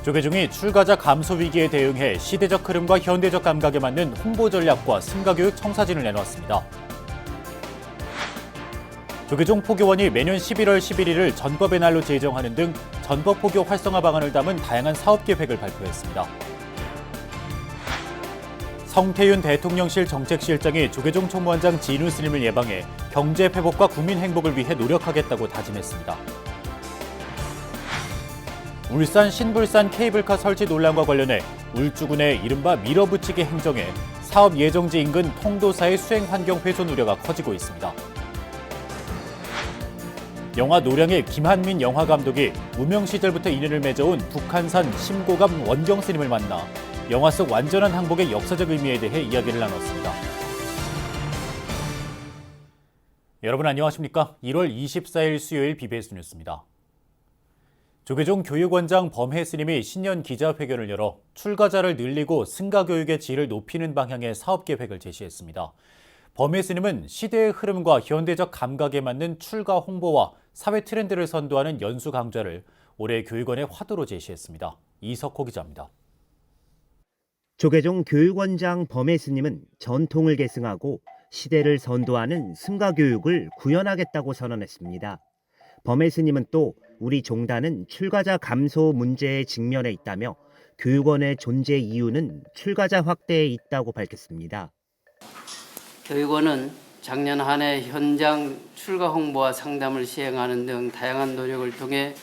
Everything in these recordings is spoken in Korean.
조계종이 출가자 감소 위기에 대응해 시대적 흐름과 현대적 감각에 맞는 홍보 전략과 승가교육 청사진을 내놓았습니다. 조계종 포교원이 매년 11월 11일을 전법의 날로 제정하는 등 전법 포교 활성화 방안을 담은 다양한 사업 계획을 발표했습니다. 성태윤 대통령실 정책실장이 조계종 총무원장 진우 스님을 예방해 경제 회복과 국민 행복을 위해 노력하겠다고 다짐했습니다. 울산 신불산 케이블카 설치 논란과 관련해 울주군의 이른바 밀어붙이기 행정에 사업 예정지 인근 통도사의 수행 환경 훼손 우려가 커지고 있습니다. 영화 노량의 김한민 영화감독이 무명 시절부터 인연을 맺어온 북한산 심고감 원경 스님을 만나 영화 속 완전한 항복의 역사적 의미에 대해 이야기를 나눴습니다. 여러분 안녕하십니까? 1월 24일 수요일 BBS 뉴스입니다. 조계종 교육원장 범해 스님이 신년 기자회견을 열어 출가자를 늘리고 승가교육의 질을 높이는 방향의 사업 계획을 제시했습니다. 범해 스님은 시대의 흐름과 현대적 감각에 맞는 출가 홍보와 사회 트렌드를 선도하는 연수 강좌를 올해 교육원의 화두로 제시했습니다. 이석호 기자입니다. 조계종 교육원장 범해 스님은 전통을 계승하고 시대를 선도하는 승가교육을 구현하겠다고 선언했습니다. 범해 스님은 또 우리 종단은 출가자 감소 문제에 직면해 있다며 교육원의 존재 이유는 출가자 확대에 있다고 밝혔습니다. 교육원은 작년 한 해 현장 출가 홍보와 상담을 시행하는 등 다양한 노력을 통해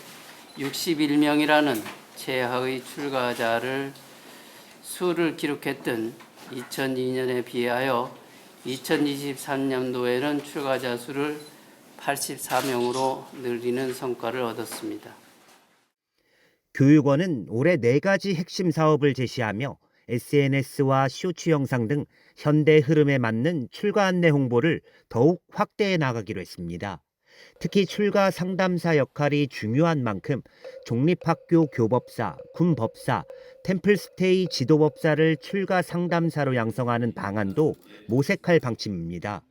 61명이라는 최하의 출가자를 수를 기록했던 2002년에 비하여 2023년도에는 출가자 수를 84명으로 늘리는 성과를 얻었습니다. 교육원은 올해 4가지 핵심 사업을 제시하며 SNS와 쇼츠 영상 등 현대 흐름에 맞는 출가 안내 홍보를 더욱 확대해 나가기로 했습니다. 특히 출가 상담사 역할이 중요한 만큼 종립학교 교법사, 군법사, 템플스테이 지도법사를 출가 상담사로 양성하는 방안도 모색할 방침입니다.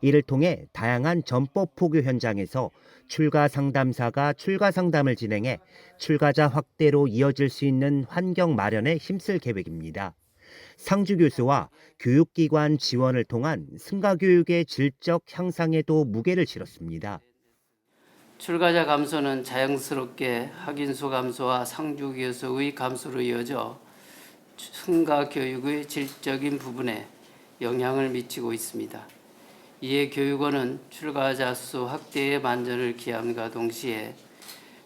이를 통해 다양한 전법 포교 현장에서 출가 상담사가 출가 상담을 진행해 출가자 확대로 이어질 수 있는 환경 마련에 힘쓸 계획입니다. 상주 교수와 교육기관 지원을 통한 승가교육의 질적 향상에도 무게를 실었습니다. 출가자 감소는 자연스럽게 학인수 감소와 상주 교수의 감소로 이어져 승가교육의 질적인 부분에 영향을 미치고 있습니다. 이에 교육원은 출가자 수 확대에 만전을 기함과 동시에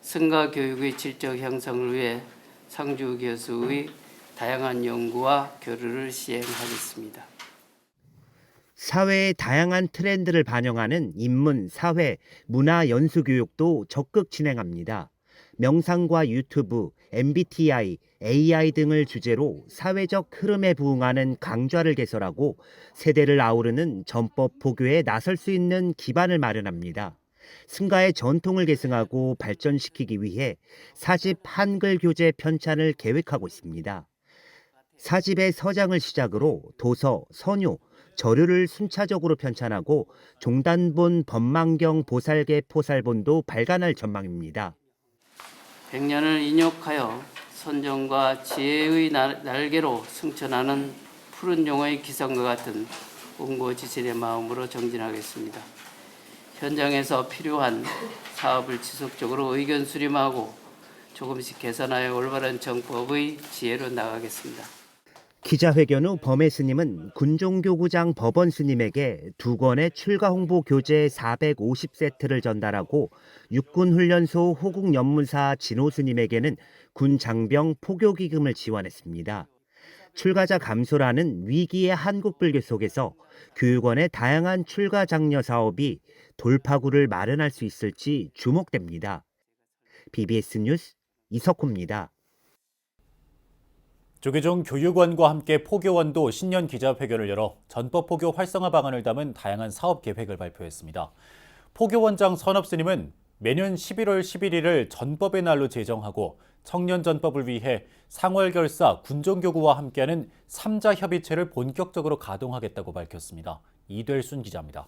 승가교육의 질적 향상을 위해 상주 교수의 다양한 연구와 교류를 시행하겠습니다. 사회의 다양한 트렌드를 반영하는 인문, 사회, 문화 연수 교육도 적극 진행합니다. 명상과 유튜브, MBTI, AI 등을 주제로 사회적 흐름에 부응하는 강좌를 개설하고 세대를 아우르는 전법 포교에 나설 수 있는 기반을 마련합니다. 승가의 전통을 계승하고 발전시키기 위해 사집 한글 교재 편찬을 계획하고 있습니다. 사집의 서장을 시작으로 도서, 선요, 저류를 순차적으로 편찬하고 종단본 법망경 보살계 포살본도 발간할 전망입니다. 100년을 인욕하여 선정과 지혜의 날개로 승천하는 푸른 용의 기상과 같은 온고지신의 마음으로 정진하겠습니다. 현장에서 필요한 사업을 지속적으로 의견 수렴하고 조금씩 개선하여 올바른 정법의 지혜로 나가겠습니다. 기자회견 후 범해 스님은 군종교구장 법원 스님에게 2권의 출가 홍보 교재 450세트를 전달하고 육군훈련소 호국연문사 진호 스님에게는 군 장병 포교기금을 지원했습니다. 출가자 감소라는 위기의 한국불교 속에서 교육원의 다양한 출가 장려 사업이 돌파구를 마련할 수 있을지 주목됩니다. BBS 뉴스 이석호입니다. 조계종 교육원과 함께 포교원도 신년 기자회견을 열어 전법 포교 활성화 방안을 담은 다양한 사업 계획을 발표했습니다. 포교원장 선업 스님은 매년 11월 11일을 전법의 날로 제정하고 청년 전법을 위해 상월결사, 군종교구와 함께하는 3자 협의체를 본격적으로 가동하겠다고 밝혔습니다. 이del순 기자입니다.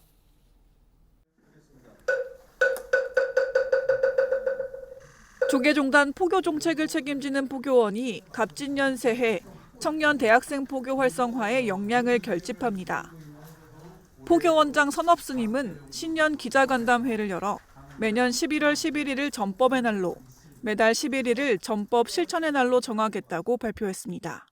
조계종단 포교 정책을 책임지는 포교원이 갑진년 새해 청년 대학생 포교 활성화에 역량을 결집합니다. 포교원장 선업스님은 신년 기자간담회를 열어 매년 11월 11일을 전법의 날로, 매달 11일을 전법 실천의 날로 정하겠다고 발표했습니다.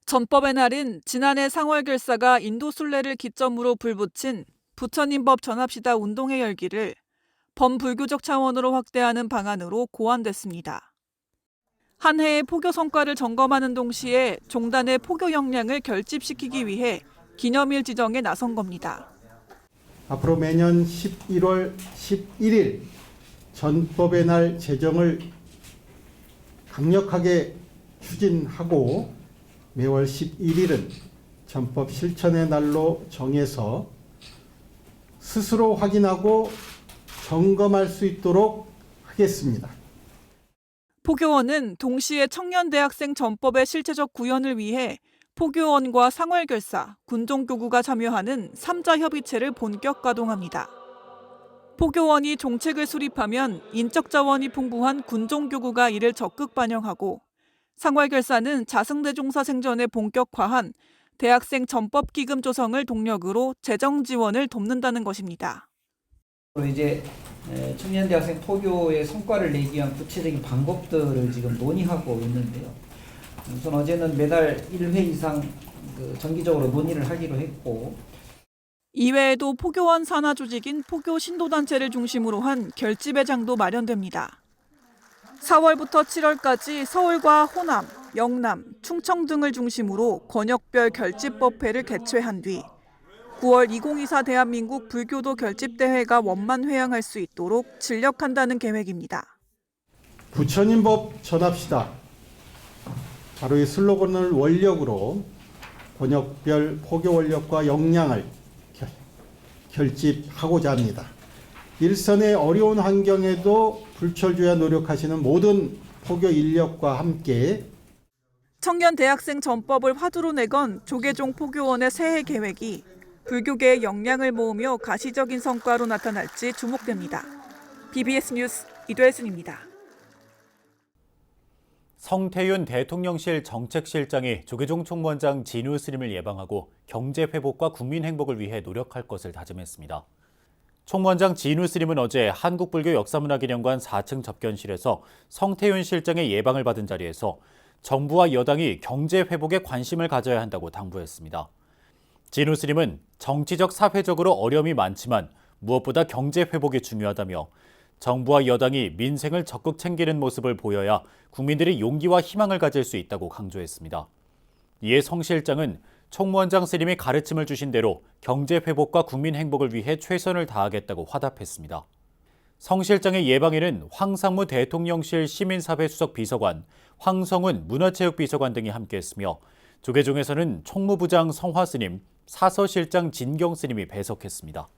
전법의 날은 지난해 상월결사가 인도순례를 기점으로 불붙인 부처님법 전합시다 운동의 열기를 범불교적 차원으로 확대하는 방안으로 고안됐습니다. 한 해의 포교 성과를 점검하는 동시에 종단의 포교 역량을 결집시키기 위해 기념일 지정에 나선 겁니다. 앞으로 매년 11월 11일 전법의 날 제정을 강력하게 추진하고 매월 11일은 전법 실천의 날로 정해서 스스로 확인하고 점검할 수 있도록 하겠습니다. 포교원은 동시에 청년대학생 전법의 실체적 구현을 위해 포교원과 상월결사, 군종교구가 참여하는 3자 협의체를 본격 가동합니다. 포교원이 종책을 수립하면 인적 자원이 풍부한 군종교구가 이를 적극 반영하고 상월결사는 자승대종사 생전에 본격화한 대학생 전법기금 조성을 동력으로 재정 지원을 돕는다는 것입니다. 이제 청년 대학생 포교의 성과를 내기 위한 구체적인 방법들을 지금 논의하고 있는데요. 우선 어제는 매달 1회 이상 정기적으로 논의를 하기로 했고, 이외에도 포교원 산하 조직인 포교 신도단체를 중심으로 한 결집회장도 마련됩니다. 4월부터 7월까지 서울과 호남, 영남, 충청 등을 중심으로 권역별 결집법회를 개최한 뒤 9월 2024 대한민국 불교도 결집대회가 원만 회항할 수 있도록 진력한다는 계획입니다. 부처님법 전합시다. 바로 이 슬로건을 원력으로 권역별 포교 원력과 역량을 결집하고자 합니다. 일선의 어려운 환경에도 불철주야 노력하시는 모든 포교 인력과 함께 청년 대학생 전법을 화두로 내건 조계종 포교원의 새해 계획이 불교계의 역량을 모으며 가시적인 성과로 나타날지 주목됩니다. BBS 뉴스 이도혜순입니다. 성태윤 대통령실 정책실장이 조계종 총무원장 진우 스님을 예방하고 경제 회복과 국민 행복을 위해 노력할 것을 다짐했습니다. 총무원장 진우 스님은 어제 한국불교 역사문화기념관 4층 접견실에서 성태윤 실장의 예방을 받은 자리에서 정부와 여당이 경제 회복에 관심을 가져야 한다고 당부했습니다. 진우 스님은 정치적 사회적으로 어려움이 많지만 무엇보다 경제 회복이 중요하다며 정부와 여당이 민생을 적극 챙기는 모습을 보여야 국민들이 용기와 희망을 가질 수 있다고 강조했습니다. 이에 성 실장은 총무원장 스님이 가르침을 주신 대로 경제 회복과 국민 행복을 위해 최선을 다하겠다고 화답했습니다. 성 실장의 예방에는 황상무 대통령실 시민사회 수석 비서관, 황성훈 문화체육비서관 등이 함께했으며 조계종에서는 총무부장 성화 스님, 사서실장 진경 스님이 배석했습니다.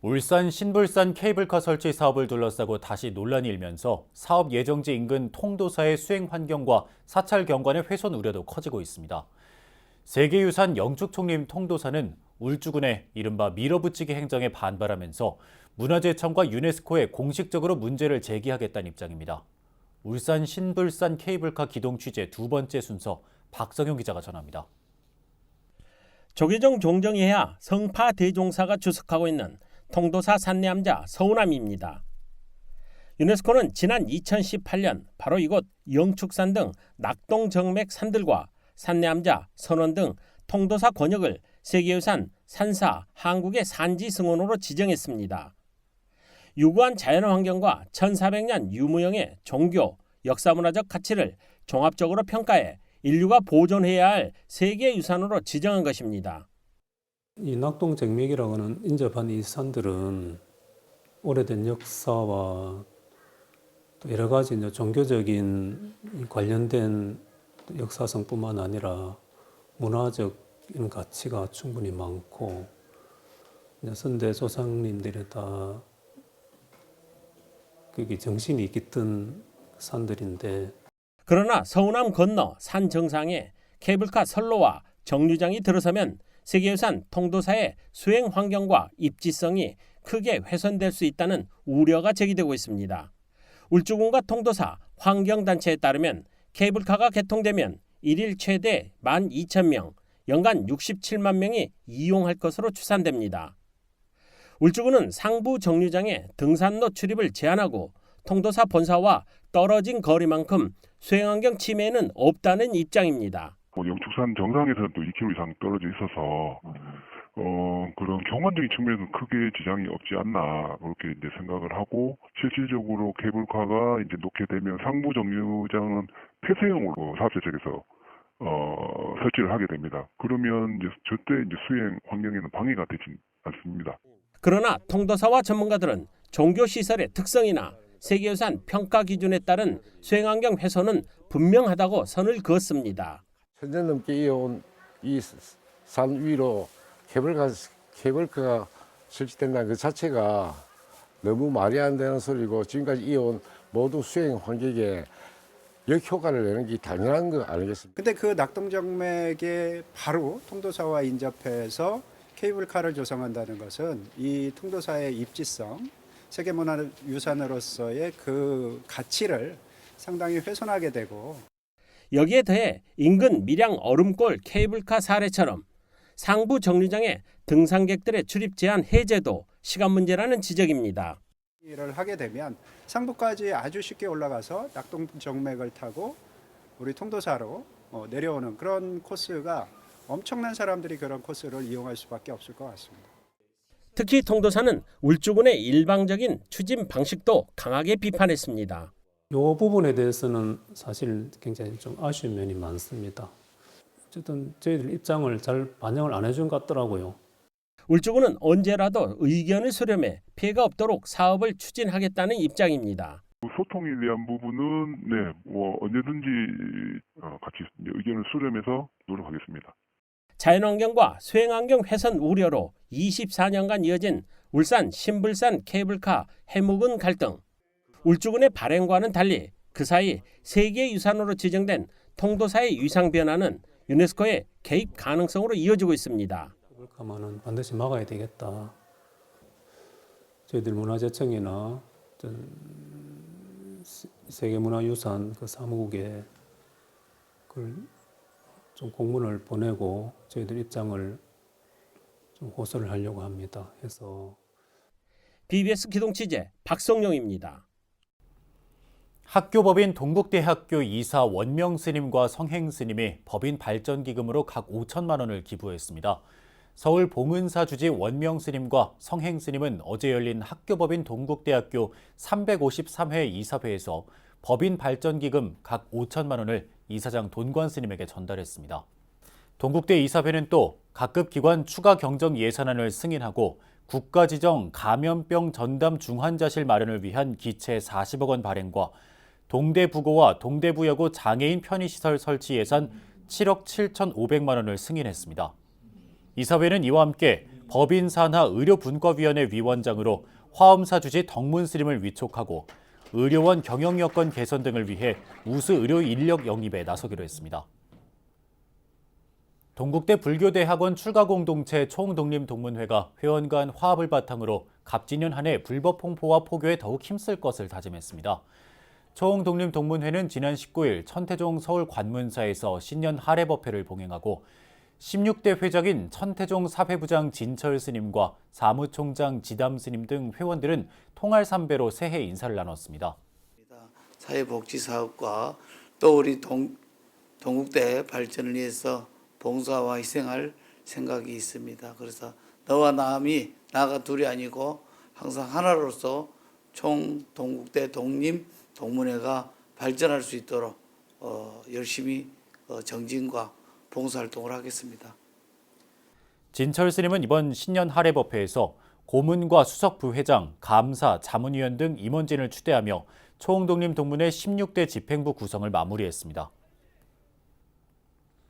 울산 신불산 케이블카 설치 사업을 둘러싸고 다시 논란이 일면서 사업 예정지 인근 통도사의 수행 환경과 사찰 경관의 훼손 우려도 커지고 있습니다. 세계유산 영축총림 통도사는 울주군의 이른바 밀어붙이기 행정에 반발하면서 문화재청과 유네스코에 공식적으로 문제를 제기하겠다는 입장입니다. 울산 신불산 케이블카 기동 취재 두 번째 순서 박성용 기자가 전합니다. 조계종 종정이해야 성파 대종사가 주석하고 있는 통도사 산내암자 서운암입니다. 유네스코는 지난 2018년 바로 이곳 영축산 등 낙동정맥 산들과 산내암자, 선원 등 통도사 권역을 세계유산 산사 한국의 산지 승원으로 지정했습니다. 유구한 자연환경과 1400년 유무형의 종교, 역사문화적 가치를 종합적으로 평가해 인류가 보존해야 할 세계유산으로 지정한 것입니다. 이 낙동정맥이라고 하는 인접한 이 산들은 오래된 역사와 또 여러 가지 종교적인 관련된 역사성뿐만 아니라 문화적인 가치가 충분히 많고 선대 조상님들이 다 거기 정신이 깃든 산들인데 그러나 서운함 건너 산 정상에 케이블카 선로와 정류장이 들어서면 세계유산 통도사의 수행 환경과 입지성이 크게 훼손될 수 있다는 우려가 제기되고 있습니다. 울주군과 통도사 환경단체에 따르면 케이블카가 개통되면 일일 최대 12,000명, 연간 67만 명이 이용할 것으로 추산됩니다. 울주군은 상부 정류장에 등산로 출입을 제한하고 통도사 본사와 떨어진 거리만큼 수행환경 침해는 없다는 입장입니다. 영축산 정상에서는 또 2km 이상 떨어져 있어서 그런 경관적인 측면에서 크게 지장이 없지 않나 그렇게 이제 생각을 하고 실질적으로 케이블카가 이제 놓게 되면 상부 정류장은 폐쇄형으로 사업자 측에서 설치를 하게 됩니다. 그러면 이제 절대 이제 수행 환경에는 방해가 되지 않습니다. 그러나 통도사와 전문가들은 종교시설의 특성이나 세계유산 평가 기준에 따른 수행환경 훼손은 분명하다고 선을 그었습니다. 천년 넘게 이어온 이 산 위로 케이블카가 설치된다는 그 자체가 너무 말이 안 되는 소리고 지금까지 이어온 모든 수행 환경에 역효과를 내는 게 당연한 거 아니겠습니까? 근데 그 낙동정맥에 바로 통도사와 인접해서 케이블카를 조성한다는 것은 이 통도사의 입지성, 세계문화유산으로서의 그 가치를 상당히 훼손하게 되고 여기에 더해 인근 밀양 얼음골 케이블카 사례처럼 상부 정류장에 등산객들의 출입 제한 해제도 시간 문제라는 지적입니다. 일을 하게 되면 상부까지 아주 쉽게 올라가서 낙동정맥을 타고 우리 통도사로 내려오는 그런 코스가 엄청난 사람들이 그런 코스를 이용할 수밖에 없을 것 같습니다. 특히 통도사는 울주군의 일방적인 추진 방식도 강하게 비판했습니다. 이 부분에 대해서는 사실 굉장히 좀 아쉬운 면이 많습니다. 어쨌든 저희들 입장을 잘 반영을 안 해준 것 같더라고요. 울주군은 언제라도 의견을 수렴해 피해가 없도록 사업을 추진하겠다는 입장입니다. 소통에 대한 부분은 언제든지 같이 의견을 수렴해서 노력하겠습니다. 자연환경과 수행환경 훼손 우려로 24년간 이어진 울산 신불산 케이블카 해묵은 갈등. 울주군의 발행과는 달리 그 사이 세계유산으로 지정된 통도사의 위상 변화는 유네스코의 개입 가능성으로 이어지고 있습니다. 케이블카만은 반드시 막아야 되겠다. 저희들 문화재청이나 세계문화유산 그 사무국에 그걸 좀 공문을 보내고 저희들 입장을 좀 호소를 하려고 합니다. 해서 BBS 기동 취재 박성용입니다. 학교법인 동국대학교 이사 원명 스님과 성행 스님이 법인 발전기금으로 각 5천만 원을 기부했습니다. 서울 봉은사 주지 원명 스님과 성행 스님은 어제 열린 학교법인 동국대학교 353회 이사회에서 법인 발전기금 각 5천만 원을 이사장 돈관 스님에게 전달했습니다. 동국대 이사회는 또 각급 기관 추가 경정 예산안을 승인하고 국가지정 감염병 전담 중환자실 마련을 위한 기체 40억 원 발행과 동대부고와 동대부여고 장애인 편의시설 설치 예산 7억 7,500만 원을 승인했습니다. 이사회는 이와 함께 법인산하 의료분과위원회 위원장으로 화엄사 주지 덕문 스님을 위촉하고 의료원 경영 여건 개선 등을 위해 우수 의료 인력 영입에 나서기로 했습니다. 동국대 불교대학원 출가공동체 총독립동문회가 회원 간 화합을 바탕으로 갑진년 한 해 불법 홍보와 포교에 더욱 힘쓸 것을 다짐했습니다. 총독립동문회는 지난 19일 천태종 서울관문사에서 신년 하례법회를 봉행하고 16대 회장인 천태종 사회부장 진철 스님과 사무총장 지담 스님 등 회원들은 통할 삼배로 새해 인사를 나눴습니다. 사회복지사업과 또 우리 동국대 발전을 위해서 봉사와 희생할 생각이 있습니다. 그래서 너와 나음이 나가 둘이 아니고 항상 하나로서 총 동국대 독립동문회가 발전할 수 있도록 열심히 정진과 봉사활동을 하겠습니다. 진철 스님은 이번 신년 하례법회에서 고문과 수석 부회장, 감사, 자문위원 등 임원진을 추대하며 총독립동문회 16대 집행부 구성을 마무리했습니다.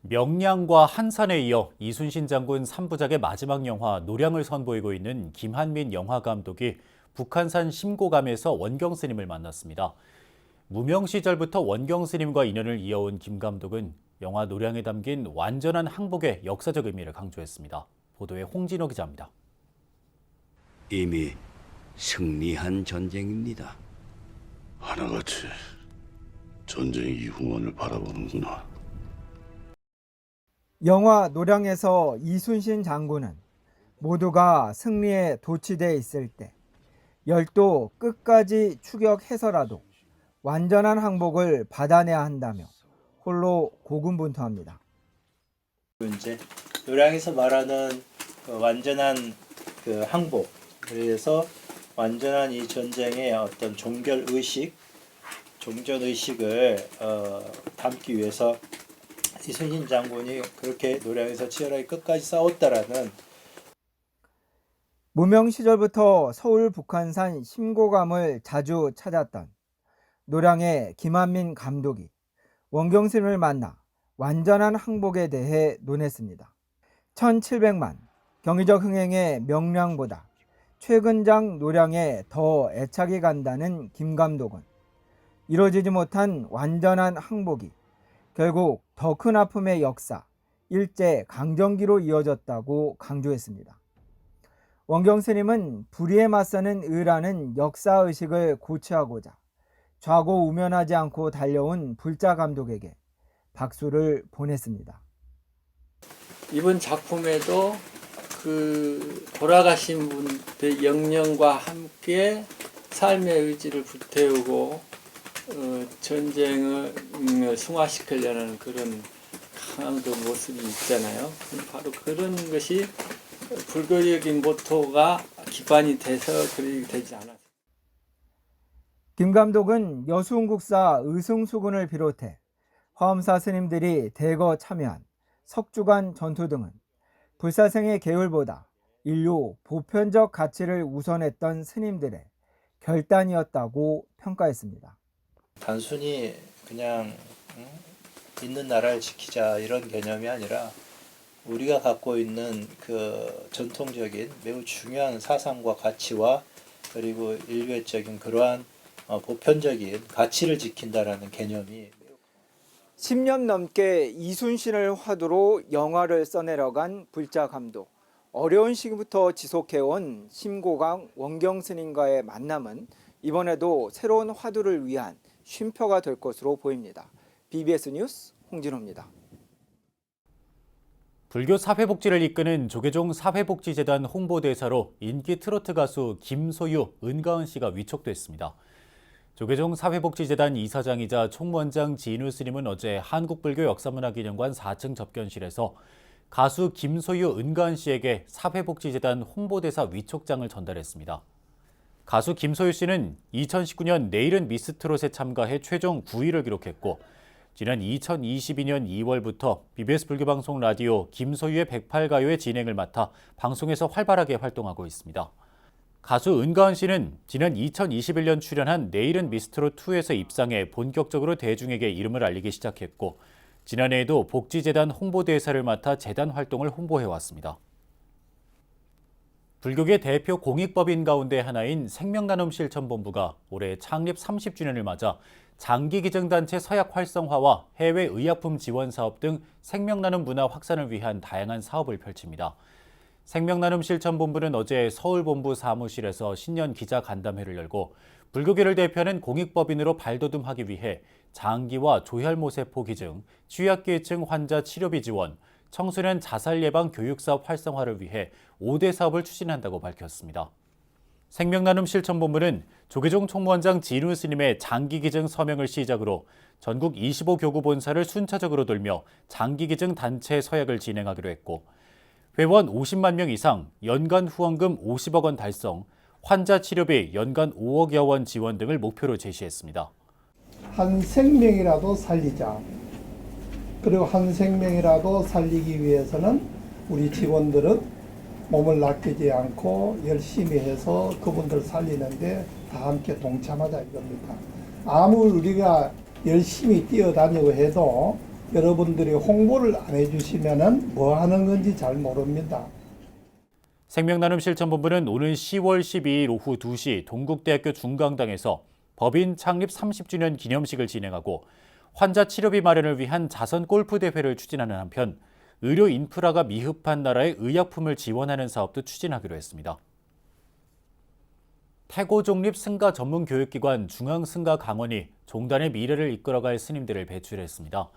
명량과 한산에 이어 이순신 장군 3부작의 마지막 영화 노량을 선보이고 있는 김한민 영화감독이 북한산 심고감에서 원경 스님을 만났습니다. 무명 시절부터 원경 스님과 인연을 이어온 김 감독은 영화 노량에 담긴 완전한 항복의 역사적 의미를 강조했습니다. 보도에 홍진호 기자입니다. 이미 승리한 전쟁입니다. 하나같이 전쟁 이후원을 바라보는구나. 영화 노량에서 이순신 장군은 모두가 승리에 도취돼 있을 때 열도 끝까지 추격해서라도 완전한 항복을 받아내야 한다며 홀로 고군분투합니다. 이제 노량에서 말하는 완전한 항복, 그래서 완전한 이 전쟁의 어떤 종전 의식을 담기 위해서 이순신 장군이 그렇게 노량에서 치열하게 끝까지 싸웠다라는. 무명 시절부터 서울 북한산 심고감을 자주 찾았던 노량의 김한민 감독이 원경 스님을 만나 완전한 항복에 대해 논했습니다. 1700만 경의적 흥행의 명량보다 최근장 노량에 더 애착이 간다는 김 감독은 이루어지지 못한 완전한 항복이 결국 더 큰 아픔의 역사, 일제 강점기로 이어졌다고 강조했습니다. 원경 스님은 불의에 맞서는 의라는 역사의식을 고취하고자 좌고우면하지 않고 달려온 불자 감독에게 박수를 보냈습니다. 이번 작품에도 돌아가신 분의 영령과 함께 삶의 의지를 불태우고 전쟁을 승화시키려는 그런 강한 모습이 있잖아요. 바로 그런 것이 불교적인 모토가 기반이 돼서 그렇게 되지 않았어요. 김 감독은 여수흥국사 의승수군을 비롯해 화엄사 스님들이 대거 참여한 석주간 전투 등은 불사생의 계율보다 인류 보편적 가치를 우선했던 스님들의 결단이었다고 평가했습니다. 단순히 그냥 있는 나라를 지키자 이런 개념이 아니라 우리가 갖고 있는 전통적인 매우 중요한 사상과 가치와 그리고 인류애적인 그러한 보편적인 가치를 지킨다라는 개념이 10년 넘게 이순신을 화두로 영화를 써내려간 불자 감독. 어려운 시기부터 지속해온 심고강 원경 스님과의 만남은 이번에도 새로운 화두를 위한 쉼표가 될 것으로 보입니다. BBS 뉴스 홍진호입니다. 불교 사회복지를 이끄는 조계종 사회복지재단 홍보대사로 인기 트로트 가수 김소유, 은가은 씨가 위촉됐습니다. 조계종 사회복지재단 이사장이자 총무원장 진우 스님은 어제 한국불교역사문화기념관 4층 접견실에서 가수 김소유, 은가은 씨에게 사회복지재단 홍보대사 위촉장을 전달했습니다. 가수 김소유 씨는 2019년 내일은 미스트롯에 참가해 최종 9위를 기록했고 지난 2022년 2월부터 BBS 불교방송 라디오 김소유의 108가요의 진행을 맡아 방송에서 활발하게 활동하고 있습니다. 가수 은가은 씨는 지난 2021년 출연한 내일은 미스트롯2에서 입상해 본격적으로 대중에게 이름을 알리기 시작했고 지난해에도 복지재단 홍보대사를 맡아 재단 활동을 홍보해왔습니다. 불교계 대표 공익법인 가운데 하나인 생명나눔실천본부가 올해 창립 30주년을 맞아 장기기증단체 서약 활성화와 해외 의약품 지원 사업 등 생명나눔 문화 확산을 위한 다양한 사업을 펼칩니다. 생명나눔실천본부는 어제 서울본부 사무실에서 신년 기자간담회를 열고 불교계를 대표하는 공익법인으로 발돋움하기 위해 장기와 조혈모세포 기증, 취약계층 환자 치료비 지원, 청소년 자살 예방 교육사업 활성화를 위해 5대 사업을 추진한다고 밝혔습니다. 생명나눔실천본부는 조계종 총무원장 진우 스님의 장기기증 서명을 시작으로 전국 25교구 본사를 순차적으로 돌며 장기기증 단체 서약을 진행하기로 했고 회원 50만 명 이상, 연간 후원금 50억 원 달성, 환자 치료비 연간 5억여 원 지원 등을 목표로 제시했습니다. 한 생명이라도 살리자. 그리고 한 생명이라도 살리기 위해서는 우리 직원들은 몸을 아끼지 않고 열심히 해서 그분들 살리는데 다 함께 동참하자 이겁니다. 아무리 우리가 열심히 뛰어다니고 해도 여러분들이 홍보를 안 해주시면은 뭐 하는 건지 잘 모릅니다. 생명나눔실천본부는 오는 10월 12일 오후 2시 동국대학교 중강당에서 법인 창립 30주년 기념식을 진행하고 환자 치료비 마련을 위한 자선 골프 대회를 추진하는 한편 의료 인프라가 미흡한 나라에 의약품을 지원하는 사업도 추진하기로 했습니다. 태고 독립 승가 전문 교육기관 중앙승가강원이 종단의 미래를 이끌어갈 스님들을 배출했습니다.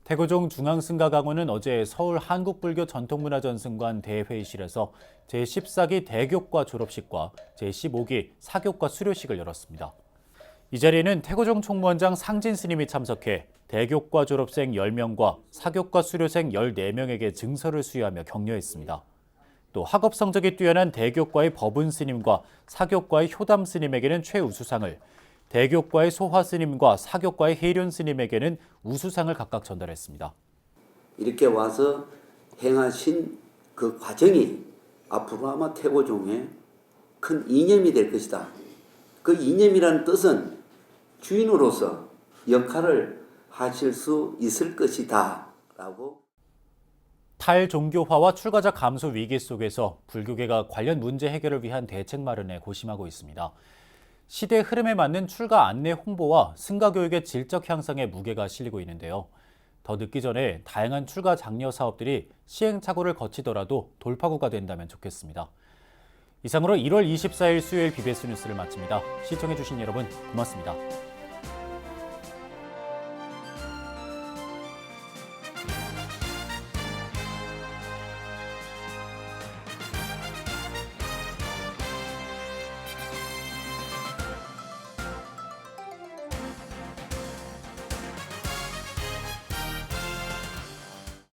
태고종 중앙승가강원은 어제 서울 한국불교 전통문화전승관 대회의실에서 제14기 대교과 졸업식과 제15기 사교과 수료식을 열었습니다. 이 자리에는 태고종 총무원장 상진 스님이 참석해 대교과 졸업생 10명과 사교과 수료생 14명에게 증서를 수여하며 격려했습니다. 또 학업 성적이 뛰어난 대교과의 법은 스님과 사교과의 효담 스님에게는 최우수상을, 대교과의 소화 스님과 사교과의 혜륜 스님에게는 우수상을 각각 전달했습니다. 이렇게 와서 행하신 그 과정이 앞으로 아마 태고종의 큰 이념이 될 것이다. 그 이념이라는 뜻은 주인으로서 역할을 하실 수 있을 것이다 라고. 탈종교화와 출가자 감소 위기 속에서 불교계가 관련 문제 해결을 위한 대책 마련에 고심하고 있습니다. 시대 흐름에 맞는 출가 안내 홍보와 승가 교육의 질적 향상에 무게가 실리고 있는데요. 더 늦기 전에 다양한 출가 장려 사업들이 시행착오를 거치더라도 돌파구가 된다면 좋겠습니다. 이상으로 1월 24일 수요일 BBS 뉴스를 마칩니다. 시청해주신 여러분 고맙습니다.